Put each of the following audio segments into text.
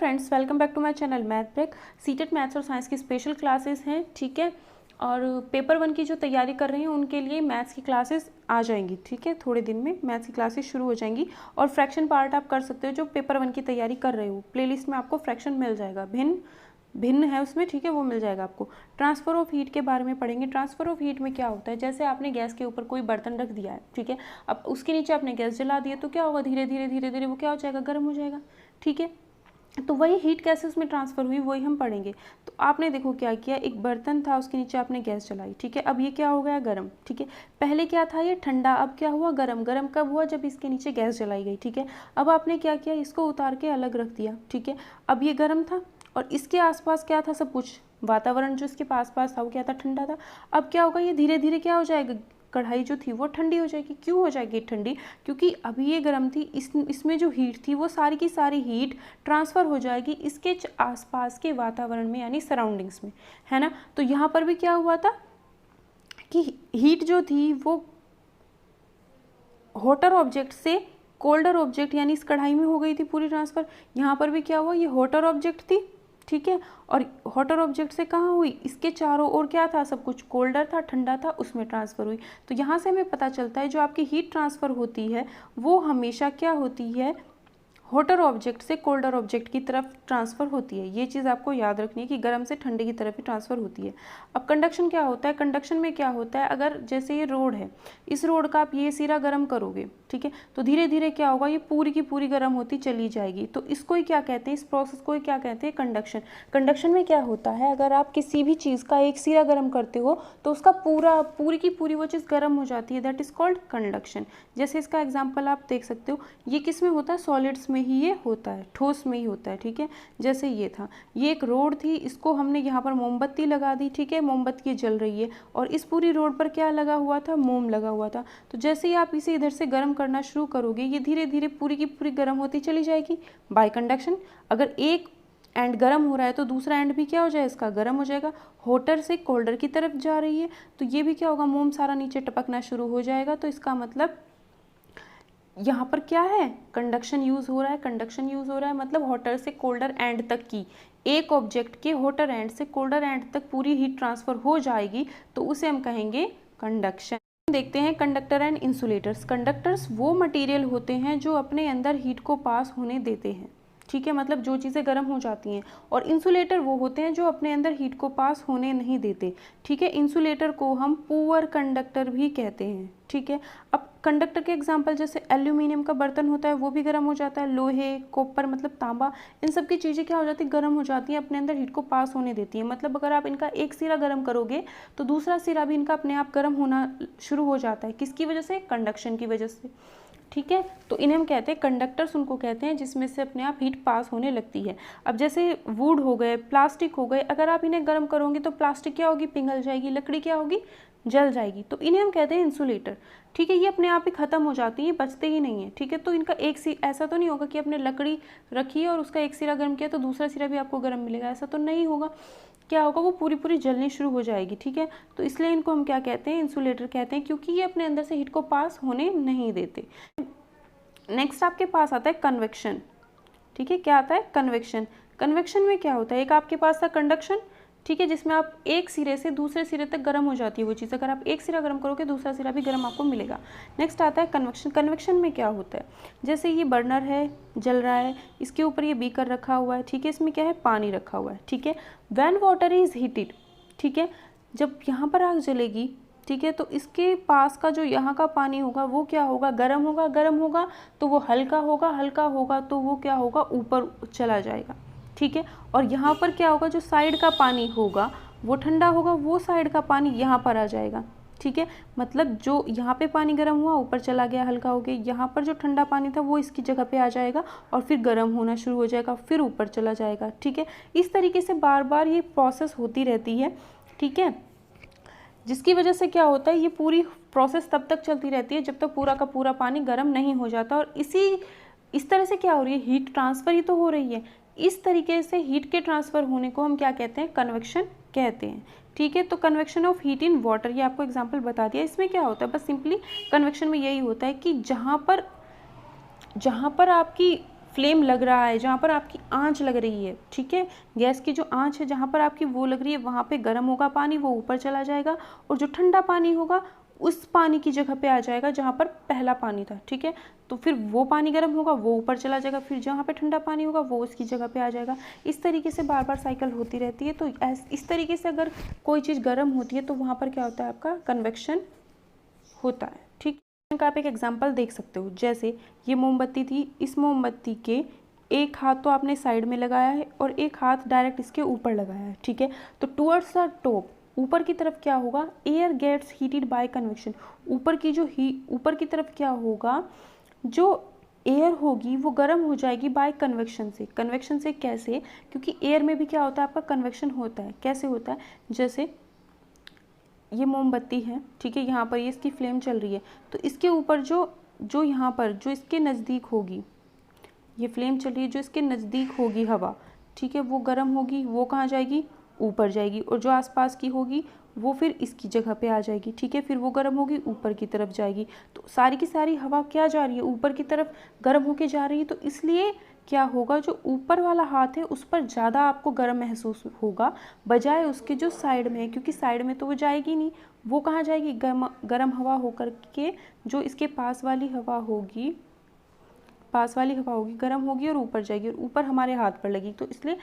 Friends, welcome back to my channel math break. CTET maths और science की special classes हैं, ठीक है। और पेपर 1 की जो तैयारी कर रहे हैं उनके लिए मैथ्स की क्लासेस आ जाएंगी, ठीक है। थोड़े दिन में मैथ्स की क्लासेस शुरू हो जाएंगी और फ्रैक्शन पार्ट आप कर सकते हो जो पेपर 1 की तैयारी कर रहे हो। प्लेलिस्ट में आपको फ्रैक्शन मिल जाएगा, भिन्न है उसमें, ठीक है, वो मिल जाएगा आपको। ट्रांसफ़र ऑफ हीट के बारे में पढ़ेंगे। ट्रांसफ़र ऑफ हीट में क्या होता है, जैसे आपने गैस के ऊपर कोई बर्तन रख दिया है, ठीक है। अब उसके नीचे आपने गैस जला दिया तो क्या होगा, धीरे धीरे धीरे धीरे वो क्या हो जाएगा, गर्म हो जाएगा, ठीक है। तो वही हीट कैसे उसमें ट्रांसफ़र हुई वही हम पढ़ेंगे। तो आपने देखो क्या किया, एक बर्तन था, उसके नीचे आपने गैस जलाई, ठीक है। अब ये क्या हो गया, गर्म, ठीक है। पहले क्या था, ये ठंडा, अब क्या हुआ, गर्म। गर्म कब हुआ, जब इसके नीचे गैस जलाई गई, ठीक है। अब आपने क्या किया, इसको उतार के अलग रख दिया, ठीक है। अब ये गर्म था और इसके आसपास क्या था, सब कुछ वातावरण जो इसके पास था वो क्या था, ठंडा था। अब क्या होगा, ये धीरे धीरे क्या हो जाएगा, कढ़ाई जो थी वो ठंडी हो जाएगी। क्यों हो जाएगी ठंडी, क्योंकि अभी ये गर्म थी, इसमें जो हीट थी वो सारी की सारी हीट ट्रांसफ़र हो जाएगी इसके आसपास के वातावरण में, यानी सराउंडिंग्स में, है ना। तो यहाँ पर भी क्या हुआ था कि हीट जो थी वो हॉटर ऑब्जेक्ट से कोल्डर ऑब्जेक्ट यानी इस कढ़ाई में हो गई थी पूरी ट्रांसफ़र। यहाँ पर भी क्या हुआ, ये हॉटर ऑब्जेक्ट थी, ठीक है, और हॉटर ऑब्जेक्ट से कहाँ हुई, इसके चारों ओर क्या था, सब कुछ कोल्डर था, ठंडा था, उसमें ट्रांसफ़र हुई। तो यहाँ से हमें पता चलता है जो आपकी हीट ट्रांसफ़र होती है वो हमेशा क्या होती है, हॉटर ऑब्जेक्ट से कोल्डर ऑब्जेक्ट की तरफ ट्रांसफ़र होती है। ये चीज़ आपको याद रखनी है कि गर्म से ठंडे की तरफ ही ट्रांसफ़र होती है। अब कंडक्शन क्या होता है, कंडक्शन में क्या होता है, अगर जैसे ये रोड है, इस रोड का आप ये सिरा गर्म करोगे, ठीक है, तो धीरे धीरे क्या होगा, ये पूरी की पूरी गर्म होती चली जाएगी। तो इसको ही क्या कहते हैं, इस प्रोसेस को ही क्या कहते हैं, कंडक्शन। कंडक्शन में क्या होता है, अगर आप किसी भी चीज़ का एक सिरा गर्म करते हो तो उसका पूरी की पूरी वो चीज़ गर्म हो जाती है, दैट इज़ कॉल्ड कंडक्शन। जैसे इसका एग्जाम्पल आप देख सकते हो, ये किस में होता है, सॉलिड्स में ही ये होता है, ठोस में ही होता है, ठीक है। जैसे ये था, ये एक रोड थी, इसको हमने यहाँ पर मोमबत्ती लगा दी, ठीक है, मोमबत्ती ये जल रही है और इस पूरी रोड पर क्या लगा हुआ था, मोम लगा हुआ था। तो जैसे ही आप इसे इधर से गर्म करना शुरू करोगे ये धीरे धीरे पूरी की पूरी गर्म होती चली जाएगी बाय कंडक्शन। अगर एक एंड गर्म हो रहा है तो दूसरा एंड भी क्या हो जाए, इसका गर्म हो जाएगा। हॉटर से कोल्डर की तरफ जा रही है तो ये भी क्या होगा, मोम सारा नीचे टपकना शुरू हो जाएगा। तो इसका मतलब यहाँ पर क्या है, कंडक्शन यूज़ हो रहा है। कंडक्शन यूज़ हो रहा है मतलब हॉटर से कोल्डर एंड तक की, एक ऑब्जेक्ट के हॉटर एंड से कोल्डर एंड तक पूरी हीट ट्रांसफ़र हो जाएगी, तो उसे हम कहेंगे कंडक्शन। देखते हैं कंडक्टर एंड इंसुलेटर्स। कंडक्टर्स वो मटेरियल होते हैं जो अपने अंदर हीट को पास होने देते हैं, ठीक है, मतलब जो चीज़ें गर्म हो जाती हैं। और इंसुलेटर वो होते हैं जो अपने अंदर हीट को पास होने नहीं देते, ठीक है। इंसुलेटर को हम पुअर कंडक्टर भी कहते हैं, ठीक है। अब कंडक्टर के एग्जांपल जैसे एल्यूमिनियम का बर्तन होता है वो भी गर्म हो जाता है, लोहे, कॉपर मतलब तांबा, इन सब की चीज़ें क्या हो जाती है, गर्म हो जाती हैं, अपने अंदर हीट को पास होने देती हैं। मतलब अगर आप इनका एक सिरा गर्म करोगे तो दूसरा सिरा भी इनका अपने आप गर्म होना शुरू हो जाता है। किसकी वजह से, कंडक्शन की वजह से, ठीक है। तो इन्हें हम कहते हैं कंडक्टर्स, उनको कहते हैं जिसमें से अपने आप हीट पास होने लगती है। अब जैसे वुड हो गए, प्लास्टिक हो गए, अगर आप इन्हें गर्म करोगे तो प्लास्टिक क्या होगी, पिघल जाएगी, लकड़ी क्या होगी, जल जाएगी। तो इन्हें हम कहते हैं इंसुलेटर, ठीक है। ये अपने आप ही ख़त्म हो जाती हैं, बचते ही नहीं है, ठीक है। तो इनका ऐसा तो नहीं होगा कि आपने लकड़ी रखी है और उसका एक सिरा गर्म किया तो दूसरा सिरा भी आपको गर्म मिलेगा, ऐसा तो नहीं होगा। क्या होगा, वो पूरी पूरी जलनी शुरू हो जाएगी, ठीक है। तो इसलिए इनको हम क्या कहते हैं, इंसुलेटर कहते हैं, क्योंकि ये अपने अंदर से हीट को पास होने नहीं देते। नेक्स्ट आपके पास आता है कन्वेक्शन, ठीक है। क्या आता है, कन्वेक्शन। कन्वेक्शन में क्या होता है, एक आपके पास था कंडक्शन, ठीक है, जिसमें आप एक सिरे से दूसरे सिरे तक गर्म हो जाती है वो चीज़। अगर आप एक सिरा गर्म करोगे दूसरा सिरा भी गर्म आपको मिलेगा। नेक्स्ट आता है कन्वेक्शन। कन्वेक्शन में क्या होता है, जैसे ये बर्नर है, जल रहा है, इसके ऊपर ये बीकर रखा हुआ है, ठीक है, इसमें क्या है, पानी रखा हुआ है, ठीक है। व्हेन वाटर इज हीटेड, ठीक है, जब यहाँ पर आग जलेगी, ठीक है, तो इसके पास का जो यहाँ का पानी होगा वो क्या होगा, गर्म होगा। गर्म होगा तो वो हल्का होगा, हल्का होगा तो वो क्या होगा, ऊपर चला जाएगा, ठीक है। और यहाँ पर क्या होगा, जो साइड का पानी होगा वो ठंडा होगा, वो साइड का पानी यहाँ पर आ जाएगा, ठीक है। मतलब जो यहाँ पे पानी गर्म हुआ ऊपर चला गया, हल्का हो गया, यहाँ पर जो ठंडा पानी था वो इसकी जगह पे आ जाएगा और फिर गर्म होना शुरू हो जाएगा, फिर ऊपर चला जाएगा, ठीक है। इस तरीके से बार बार ये प्रोसेस होती रहती है, ठीक है, जिसकी वजह से क्या होता है, ये पूरी प्रोसेस तब तक चलती रहती है जब तक पूरा का पूरा पानी गर्म नहीं हो जाता। और इस तरह से क्या हो रही है, हीट ट्रांसफ़र ही तो हो रही है। इस तरीके से हीट के ट्रांसफ़र होने को हम क्या कहते हैं, कन्वेक्शन कहते हैं, ठीक है। तो convection of heat in water, ये आपको एग्जांपल बता दिया। इसमें क्या होता है, बस सिंपली कन्वेक्शन में यही होता है कि जहाँ पर आपकी फ्लेम लग रहा है, जहाँ पर आपकी आंच लग रही है, ठीक है, गैस की जो आंच है जहाँ पर आपकी वो लग रही है, वहाँ पे गर्म होगा पानी, वो ऊपर चला जाएगा, और जो ठंडा पानी होगा उस पानी की जगह पे आ जाएगा जहाँ पर पहला पानी था, ठीक है। तो फिर वो पानी गर्म होगा, वो ऊपर चला जाएगा, फिर जहाँ पे ठंडा पानी होगा वो उसकी जगह पे आ जाएगा। इस तरीके से बार बार साइकिल होती रहती है। तो इस तरीके से अगर कोई चीज़ गर्म होती है तो वहाँ पर क्या होता है, आपका कन्वेक्शन होता है, ठीक है। आप एक एग्जाम्पल देख सकते हो, जैसे ये मोमबत्ती थी, इस मोमबत्ती के एक हाथ तो आपने साइड में लगाया है और एक हाथ डायरेक्ट इसके ऊपर लगाया है, ठीक है। तो टुवर्ड्स द टॉप, ऊपर की तरफ क्या होगा, air gets heated by convection. ऊपर की तरफ क्या होगा, जो एयर होगी वो गर्म हो जाएगी बाय कन्वेक्शन से। कन्वेक्शन से कैसे, क्योंकि एयर में भी क्या होता है, आपका कन्वेक्शन होता है। कैसे होता है, जैसे ये मोमबत्ती है, ठीक है, यहाँ पर ये इसकी फ्लेम चल रही है, तो इसके ऊपर जो यहाँ पर जो इसके नज़दीक होगी, ये फ्लेम चल रही है, जो इसके नज़दीक होगी हवा, ठीक है, वो गर्म होगी, वो कहाँ जाएगी, ऊपर जाएगी, और जो आसपास की होगी वो फिर इसकी जगह पे आ जाएगी, ठीक है, फिर वो गर्म होगी, ऊपर की तरफ जाएगी। तो सारी की सारी हवा क्या जा रही है, ऊपर की तरफ गर्म होके जा रही है। तो इसलिए क्या होगा, जो ऊपर वाला हाथ है उस पर ज़्यादा आपको गर्म महसूस होगा बजाय उसके जो साइड में है, क्योंकि साइड में तो वो जाएगी नहीं, वो कहाँ जाएगी, गर्म हवा होकर के जो इसके पास वाली हवा होगी गर्म होगी और ऊपर जाएगी, और ऊपर हमारे हाथ पर लगेगी। तो इसलिए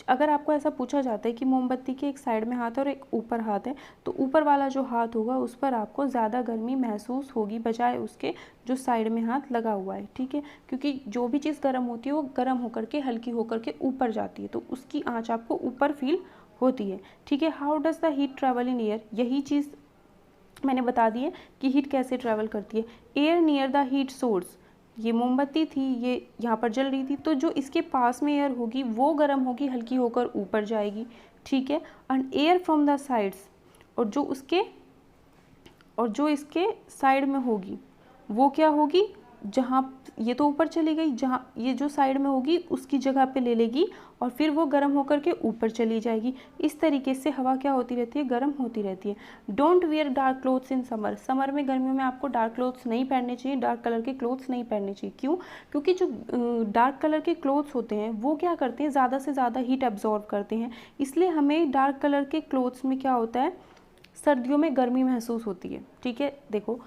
अगर आपको ऐसा पूछा जाता है कि मोमबत्ती के एक साइड में हाथ है और एक ऊपर हाथ है, तो ऊपर वाला जो हाथ होगा उस पर आपको ज़्यादा गर्मी महसूस होगी बजाय उसके जो साइड में हाथ लगा हुआ है, ठीक है, क्योंकि जो भी चीज़ गर्म होती है वो गर्म होकर के हल्की होकर के ऊपर जाती है, तो उसकी आँच आपको ऊपर फील होती है, ठीक है। How does the heat travel in air, यही चीज़ मैंने बता दी है कि हीट कैसे ट्रेवल करती है। Air near the heat source, ये मोमबत्ती थी, ये यहाँ पर जल रही थी, तो जो इसके पास में एयर होगी वो गर्म होगी, हल्की होकर ऊपर जाएगी, ठीक है। And air from the sides, और जो इसके साइड में होगी वो क्या होगी, जहाँ ये तो ऊपर चली गई, जहाँ ये जो साइड में होगी उसकी जगह पे ले लेगी और फिर वो गर्म होकर के ऊपर चली जाएगी। इस तरीके से हवा क्या होती रहती है, गर्म होती रहती है। Don't wear dark clothes in summer, summer में गर्मियों में आपको डार्क क्लोथ्स नहीं पहनने चाहिए, डार्क कलर के क्लोथ्स नहीं पहनने चाहिए। क्यों, क्योंकि जो डार्क कलर के क्लोथ्स होते हैं वो क्या करते हैं, ज़्यादा से ज़्यादा हीट एब्जॉर्ब करते हैं, इसलिए हमें डार्क कलर के क्लोथ्स में क्या होता है, सर्दियों में गर्मी महसूस होती है, ठीक है। देखो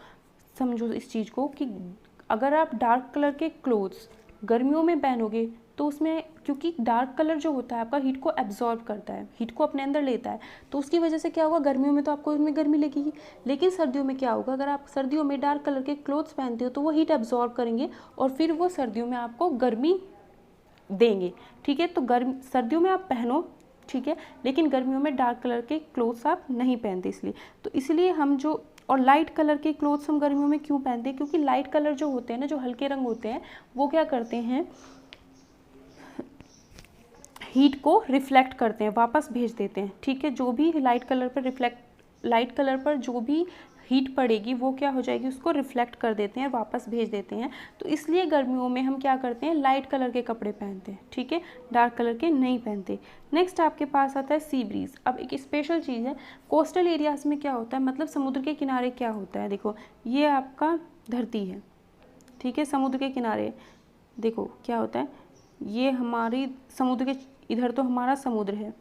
समझो इस चीज़ को कि अगर आप डार्क कलर के क्लोथ्स गर्मियों में पहनोगे तो उसमें, क्योंकि डार्क कलर जो होता है आपका हीट को एब्जॉर्ब करता है, हीट को अपने अंदर लेता है, तो उसकी वजह से क्या होगा, गर्मियों में तो आपको उसमें गर्मी लगेगी। लेकिन सर्दियों में क्या होगा, अगर आप सर्दियों में डार्क कलर के क्लोथ्स पहनते हो तो वो हीट एब्जॉर्ब करेंगे और फिर वो सर्दियों में आपको गर्मी देंगे, ठीक है। तो सर्दियों में आप पहनो, ठीक है, लेकिन गर्मियों में डार्क कलर के क्लोथ्स आप नहीं पहनते, इसलिए हम जो, और लाइट कलर के क्लोथ्स हम गर्मियों में क्यों पहनते हैं, क्योंकि लाइट कलर जो होते हैं ना, जो हल्के रंग होते हैं, वो क्या करते हैं, हीट को रिफ्लेक्ट करते हैं, वापस भेज देते हैं, ठीक है। जो भी लाइट कलर पर जो भी हीट पड़ेगी वो क्या हो जाएगी, उसको रिफ्लेक्ट कर देते हैं, वापस भेज देते हैं। तो इसलिए गर्मियों में हम क्या करते हैं, लाइट कलर के कपड़े पहनते हैं, ठीक है, डार्क कलर के नहीं पहनते। नेक्स्ट आपके पास आता है सी ब्रीज। अब एक स्पेशल चीज़ है, कोस्टल एरियाज़ में क्या होता है, मतलब समुद्र के किनारे क्या होता है, देखो ये आपका धरती है, ठीक है, समुद्र के किनारे देखो क्या होता है, ये हमारी समुद्र के, इधर तो हमारा समुद्र है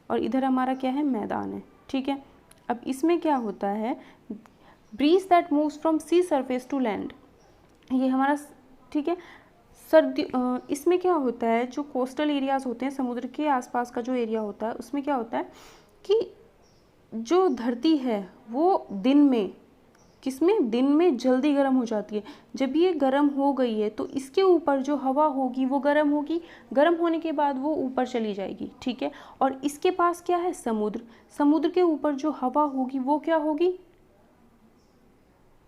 और इधर हमारा क्या है, मैदान है, ठीक है। अब इसमें क्या होता है, breeze that moves from sea surface to land, ये हमारा, ठीक है। इसमें क्या होता है, जो कोस्टल एरियाज़ होते हैं, समुद्र के आसपास का जो एरिया होता है, उसमें क्या होता है कि जो धरती है वो दिन में जल्दी गर्म हो जाती है। जब ये गर्म हो गई है तो इसके ऊपर जो हवा होगी वो गर्म होगी, गर्म होने के बाद वो ऊपर चली जाएगी, ठीक है। और इसके पास क्या है, समुद्र के ऊपर जो हवा होगी वो क्या होगी,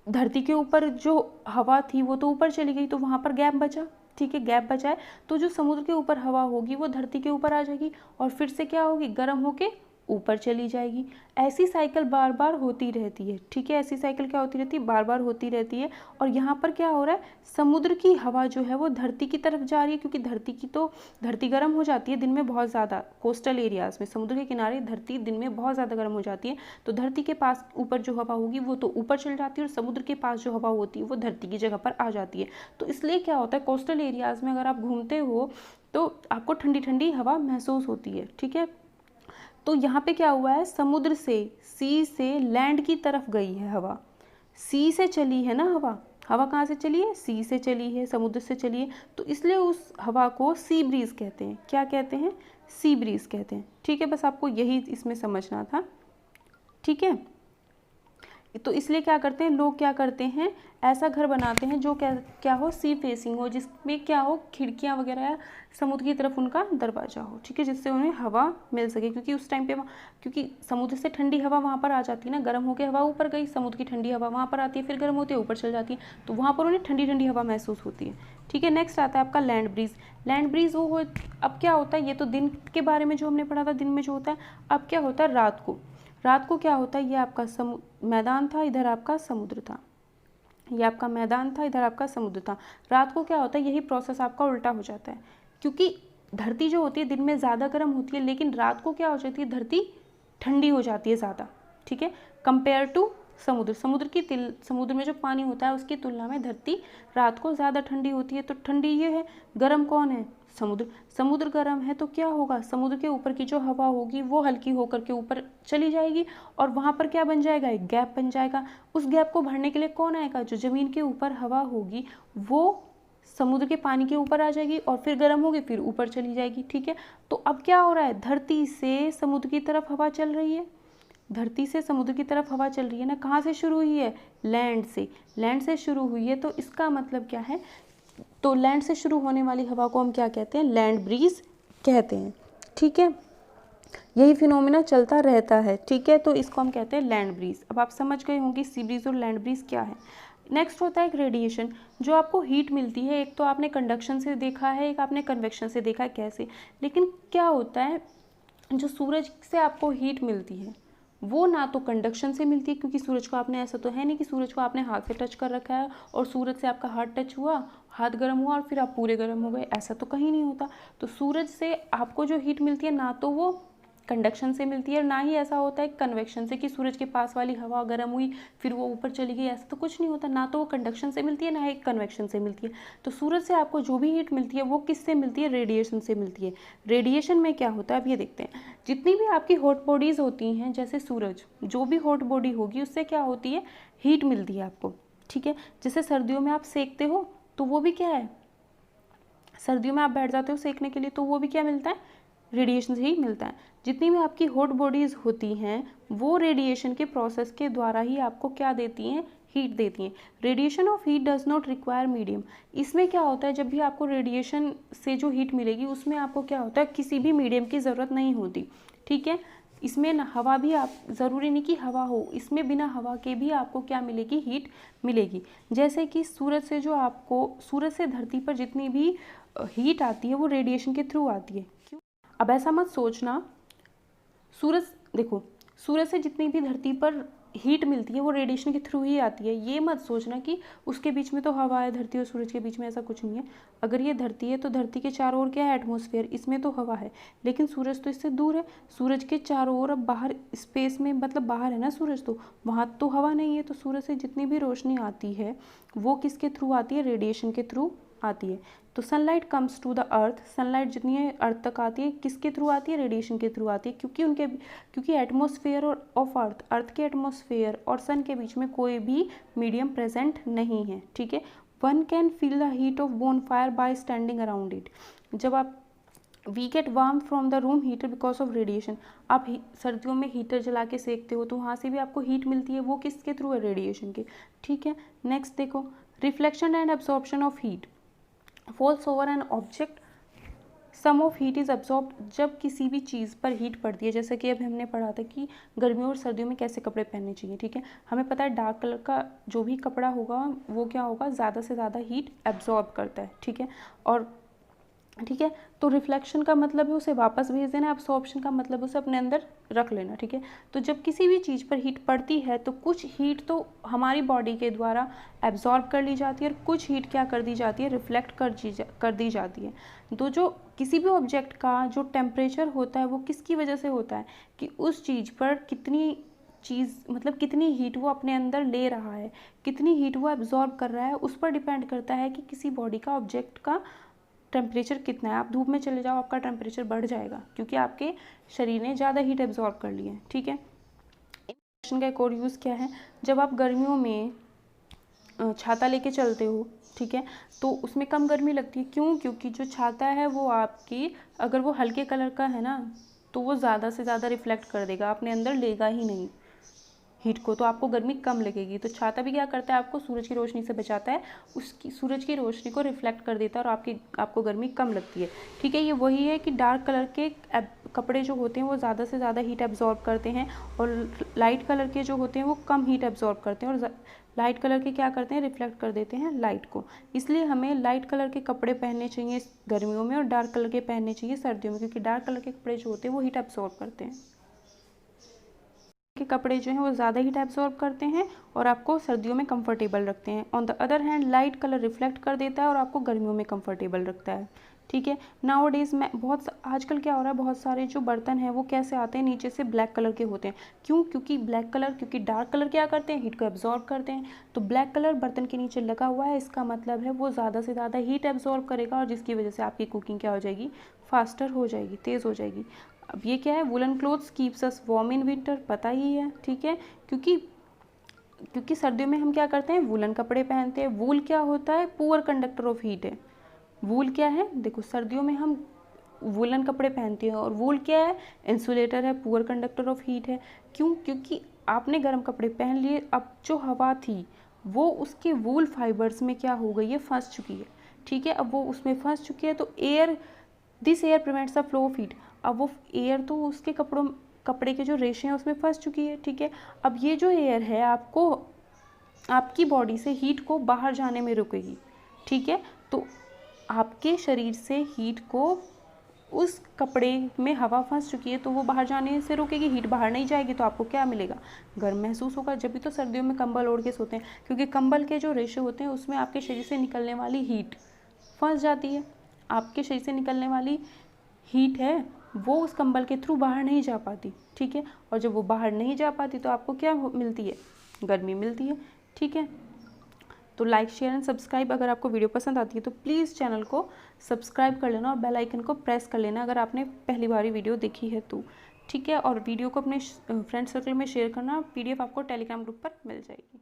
धरती के ऊपर जो हवा थी वो तो ऊपर चली गई, तो वहाँ पर गैप बचा, ठीक है, गैप बचा है, तो जो समुद्र के ऊपर हवा होगी वो धरती के ऊपर आ जाएगी और फिर से क्या होगी, गर्म होके ऊपर चली जाएगी। ऐसी साइकिल बार बार होती रहती है, ठीक है। ऐसी साइकिल क्या होती रहती है, बार बार होती रहती है। और यहाँ पर क्या हो रहा है, समुद्र की हवा जो है वो धरती की तरफ जा रही है, क्योंकि धरती गर्म हो जाती है दिन में बहुत ज़्यादा। कोस्टल एरियाज़ में, समुद्र के किनारे धरती दिन में बहुत ज़्यादा गर्म हो जाती है, तो धरती के पास ऊपर जो हवा होगी वो तो ऊपर चल जाती है, और समुद्र के पास जो हवा होती है वो धरती की जगह पर आ जाती है। तो इसलिए क्या होता है, कोस्टल एरियाज़ में अगर आप घूमते हो तो आपको ठंडी ठंडी हवा महसूस होती है, ठीक है। तो यहाँ पे क्या हुआ है, समुद्र से, सी से लैंड की तरफ गई है हवा। सी से चली है ना हवा, हवा कहाँ से चली है, सी से चली है, समुद्र से चली है, तो इसलिए उस हवा को सी ब्रीज कहते हैं। क्या कहते हैं, सी ब्रीज कहते हैं, ठीक है। बस आपको यही इसमें समझना था, ठीक है। तो इसलिए क्या करते हैं लोग, क्या करते हैं, ऐसा घर बनाते हैं जो क्या हो, सी फेसिंग हो, जिसमें क्या हो, खिड़कियां वगैरह या समुद्र की तरफ उनका दरवाजा हो, ठीक है, जिससे उन्हें हवा मिल सके। क्योंकि उस टाइम पे क्योंकि समुद्र से ठंडी हवा वहाँ पर आ जाती है ना, गर्म होकर हवा ऊपर गई, समुद्र की ठंडी हवा वहाँ पर आती है, फिर गर्म होती है ऊपर चल जाती है, तो वहाँ पर उन्हें ठंडी ठंडी हवा महसूस होती है, ठीक है। नेक्स्ट आता है आपका लैंड ब्रीज। लैंड ब्रीज वो हो, अब क्या होता है, ये तो दिन के बारे में जो हमने पढ़ा था, दिन में जो होता है। अब क्या होता है रात को, रात को क्या होता है, ये आपका मैदान था, इधर आपका समुद्र था, ये आपका मैदान था, इधर आपका समुद्र था। रात को क्या होता है, यही प्रोसेस आपका उल्टा हो जाता है, क्योंकि धरती जो होती है दिन में ज़्यादा गर्म होती है, लेकिन रात को क्या हो जाती है, धरती ठंडी हो जाती है ज़्यादा, ठीक है, कंपेयर टू समुद्र। समुद्र में जो पानी होता है उसकी तुलना में धरती रात को ज़्यादा ठंडी होती है। तो ठंडी ये है, गर्म कौन है, समुद्र गर्म है, तो क्या होगा, समुद्र के ऊपर की जो हवा होगी वो हल्की होकर के ऊपर चली जाएगी, और वहाँ पर क्या बन जाएगा, एक गैप बन जाएगा। उस गैप को भरने के लिए कौन आएगा, जो ज़मीन के ऊपर हवा होगी वो समुद्र के पानी के ऊपर आ जाएगी, और फिर गर्म होगी, फिर ऊपर चली जाएगी, ठीक है। तो अब क्या हो रहा है, धरती से समुद्र की तरफ हवा चल रही है, धरती से समुद्र की तरफ हवा चल रही है ना। कहाँ से शुरू हुई है, लैंड से शुरू हुई है। तो इसका मतलब क्या है, तो लैंड से शुरू होने वाली हवा को हम क्या कहते हैं, लैंड ब्रीज कहते हैं, ठीक है। यही फिनोमिना चलता रहता है, ठीक है, तो इसको हम कहते हैं लैंड ब्रीज। अब आप समझ गए होंगे सी ब्रीज और लैंड ब्रीज क्या है। नेक्स्ट होता है एक रेडिएशन, जो आपको हीट मिलती है। एक तो आपने कंडक्शन से देखा है, एक आपने कन्वेक्शन से देखा है कैसे, लेकिन क्या होता है, जो सूरज से आपको हीट मिलती है वो ना तो कंडक्शन से मिलती है, क्योंकि सूरज को आपने, ऐसा तो है नहीं कि सूरज को आपने हाथ से टच कर रखा है और सूरज से आपका हाथ टच हुआ, हाथ गर्म हुआ और फिर आप पूरे गर्म हो गए, ऐसा तो कहीं नहीं होता। तो सूरज से आपको जो हीट मिलती है ना तो वो कंडक्शन से मिलती है, ना ही ऐसा होता है कन्वेक्शन से कि सूरज के पास वाली हवा गर्म हुई फिर वो ऊपर चली गई, ऐसा तो कुछ नहीं होता। ना तो वो कंडक्शन से मिलती है, ना ही कन्वेक्शन से मिलती है। तो सूरज से आपको जो भी हीट मिलती है वो किससे मिलती है, रेडिएशन से मिलती है। रेडिएशन में क्या होता है, अब ये देखते हैं। जितनी भी आपकी हॉट बॉडीज़ होती हैं, जैसे सूरज, जो भी हॉट बॉडी होगी उससे क्या होती है, हीट मिलती है आपको, ठीक है। जैसे सर्दियों में आप सेकते हो तो वो भी क्या है, सर्दियों में आप बैठ जाते हो सेकने के लिए, तो वो भी क्या मिलता है, रेडिएशन से ही मिलता है। जितनी भी आपकी हॉट बॉडीज़ होती हैं वो रेडिएशन के प्रोसेस के द्वारा ही आपको क्या देती हैं, हीट देती हैं। Radiation of heat does not require medium. इसमें क्या होता है, जब भी आपको रेडिएशन से जो हीट मिलेगी उसमें आपको क्या होता है, किसी भी मीडियम की ज़रूरत नहीं होती, ठीक है। इसमें ना हवा भी, आप ज़रूरी नहीं कि हवा हो, इसमें बिना हवा के भी आपको क्या मिलेगी, हीट मिलेगी। जैसे कि सूरज से जो आपको, सूरज से धरती पर जितनी भी हीट आती है वो रेडिएशन के थ्रू आती है। क्यों, अब ऐसा मत सोचना, सूरज देखो, सूरज से जितनी भी धरती पर हीट मिलती है वो रेडिएशन के थ्रू ही आती है। ये मत सोचना कि उसके बीच में तो हवा है, धरती और सूरज के बीच में, ऐसा कुछ नहीं है। अगर ये धरती है तो धरती के चारों ओर क्या है, एटमॉस्फेयर, इसमें तो हवा है, लेकिन सूरज तो इससे दूर है। सूरज के चारों ओर, अब बाहर स्पेस में, मतलब बाहर है ना सूरज, तो वहाँ तो हवा नहीं है। तो सूरज से जितनी भी रोशनी आती है वो किसके थ्रू आती है, रेडिएशन के थ्रू आती है। तो sunlight comes to the earth, sunlight जितनी है अर्थ तक आती है, किसके थ्रू आती है, रेडिएशन के थ्रू आती है। क्योंकि एटमॉस्फेयर और ऑफ अर्थ के एटमॉस्फेयर और सन के बीच में कोई भी मीडियम प्रेजेंट नहीं है, ठीक है। One can feel the heat of bonfire by standing around it. जब आप, we get warm from the room heater because of radiation, आप सर्दियों में हीटर जला के सेकते हो तो वहाँ से भी आपको हीट मिलती है, वो किसके थ्रू है, रेडिएशन के, ठीक है। नेक्स्ट देखो, reflection and absorption of heat falls over an object, some of heat is absorbed. जब किसी भी चीज़ पर हीट पड़ती है, जैसे कि अभी हमने पढ़ा था कि गर्मियों और सर्दियों में कैसे कपड़े पहनने चाहिए, ठीक है। हमें पता है डार्क कलर का जो भी कपड़ा होगा वो क्या होगा, ज़्यादा से ज़्यादा हीट एब्जॉर्ब करता है, ठीक है। और ठीक है। तो रिफ्लेक्शन का मतलब है उसे वापस भेज देना, एब्सॉर्प्शन का मतलब उसे अपने अंदर रख लेना। ठीक है। तो जब किसी भी चीज़ पर हीट पड़ती है तो कुछ हीट तो हमारी बॉडी के द्वारा एब्जॉर्ब कर ली जाती है और कुछ हीट क्या कर दी जाती है, रिफ्लेक्ट कर दी जाती है। तो जो किसी भी ऑब्जेक्ट का जो टेम्परेचर होता है वो किसकी वजह से होता है कि उस चीज़ पर कितनी चीज़ मतलब कितनी हीट वो अपने अंदर ले रहा है, कितनी हीट वो एब्जॉर्ब कर रहा है, उस पर डिपेंड करता है कि किसी बॉडी का ऑब्जेक्ट का टेम्परेचर कितना है। आप धूप में चले जाओ, आपका टेम्परेचर बढ़ जाएगा क्योंकि आपके शरीर ने ज़्यादा हीट एब्जॉर्ब कर ली है। ठीक है। इंडक्शन का एक और यूज़ क्या है, जब आप गर्मियों में छाता लेके चलते हो, ठीक है, तो उसमें कम गर्मी लगती है। क्यों? क्योंकि जो छाता है वो आपकी, अगर वो हल्के कलर का है ना, तो वो ज़्यादा से ज़्यादा रिफ्लेक्ट कर देगा, अपने अंदर लेगा ही नहीं हीट को, तो आपको गर्मी कम लगेगी। तो छाता भी क्या करता है, आपको सूरज की रोशनी से बचाता है, उसकी सूरज की रोशनी को रिफ्लेक्ट कर देता है और आपको गर्मी कम लगती है। ठीक है। ये वही है कि डार्क कलर के कपड़े जो होते हैं वो ज़्यादा से ज़्यादा हीट एब्जॉर्ब करते हैं और लाइट कलर के जो होते हैं वो कम हीट एब्जॉर्ब करते हैं, और लाइट कलर के क्या करते हैं, रिफ्लेक्ट कर देते हैं लाइट को। इसलिए हमें लाइट कलर के कपड़े पहनने चाहिए गर्मियों में और डार्क कलर के पहनने चाहिए सर्दियों में, क्योंकि डार्क कलर के कपड़े जो होते हैं वो हीट एब्जॉर्ब करते हैं। के कपड़े जो हैं वो ज़्यादा हीट एब्जॉर्ब करते हैं और आपको सर्दियों में कंफर्टेबल रखते हैं। On the other hand light colour reflect कर देता है और आपको गर्मियों में कंफर्टेबल रखता है। ठीक है। नाउ डेज में आजकल क्या हो रहा है, बहुत सारे जो बर्तन हैं वो कैसे आते हैं, नीचे से ब्लैक कलर के होते हैं। क्यों? क्योंकि डार्क कलर क्या करते हैं, हीट को एब्जॉर्ब करते हैं। तो ब्लैक कलर बर्तन के नीचे लगा हुआ है, इसका मतलब है वो ज़्यादा से ज़्यादा हीट एब्जॉर्ब करेगा और जिसकी वजह से आपकी कुकिंग क्या हो जाएगी, फास्टर हो जाएगी, तेज़ हो जाएगी। अब ये क्या है, woollen clothes keeps us warm in winter, पता ही है। ठीक है। क्योंकि सर्दियों में हम क्या करते हैं, वुलन कपड़े पहनते हैं। वूल क्या होता है, पुअर कंडक्टर ऑफ हीट है। वूल क्या है, देखो सर्दियों में हम वुलन कपड़े पहनते हैं और वूल क्या है, इंसुलेटर है, पुअर कंडक्टर ऑफ हीट है। क्यों? क्योंकि आपने गर्म कपड़े पहन लिए, अब जो हवा थी वो उसके वूल फाइबर्स में क्या हो गई है, फंस चुकी है। ठीक है। अब वो उसमें फंस चुकी है तो this air prevents the flow of heat. अब वो एयर तो उसके कपड़े के जो रेशे हैं उसमें फंस चुकी है। ठीक है। अब ये जो एयर है आपको आपकी बॉडी से हीट को बाहर जाने में रोकेगी। ठीक है। तो आपके शरीर से हीट को, उस कपड़े में हवा फंस चुकी है तो वो बाहर जाने से रोकेगी, हीट बाहर नहीं जाएगी तो आपको क्या मिलेगा, गर्म महसूस होगा। जब भी तो सर्दियों में कंबल ओढ़ के सोते हैं, क्योंकि कंबल के जो रेशे होते हैं उसमें आपके शरीर से निकलने वाली हीट फंस जाती है। आपके शरीर से निकलने वाली हीट है वो उस कंबल के थ्रू बाहर नहीं जा पाती। ठीक है। और जब वो बाहर नहीं जा पाती तो आपको क्या मिलती है, गर्मी मिलती है। ठीक है। तो लाइक, शेयर एंड सब्सक्राइब। अगर आपको वीडियो पसंद आती है तो प्लीज़ चैनल को सब्सक्राइब कर लेना और बेल आइकन को प्रेस कर लेना अगर आपने पहली बार वीडियो देखी है तो। ठीक है। और वीडियो को अपने फ्रेंड सर्कल में शेयर करना। PDF आपको टेलीग्राम ग्रुप पर मिल जाएगी।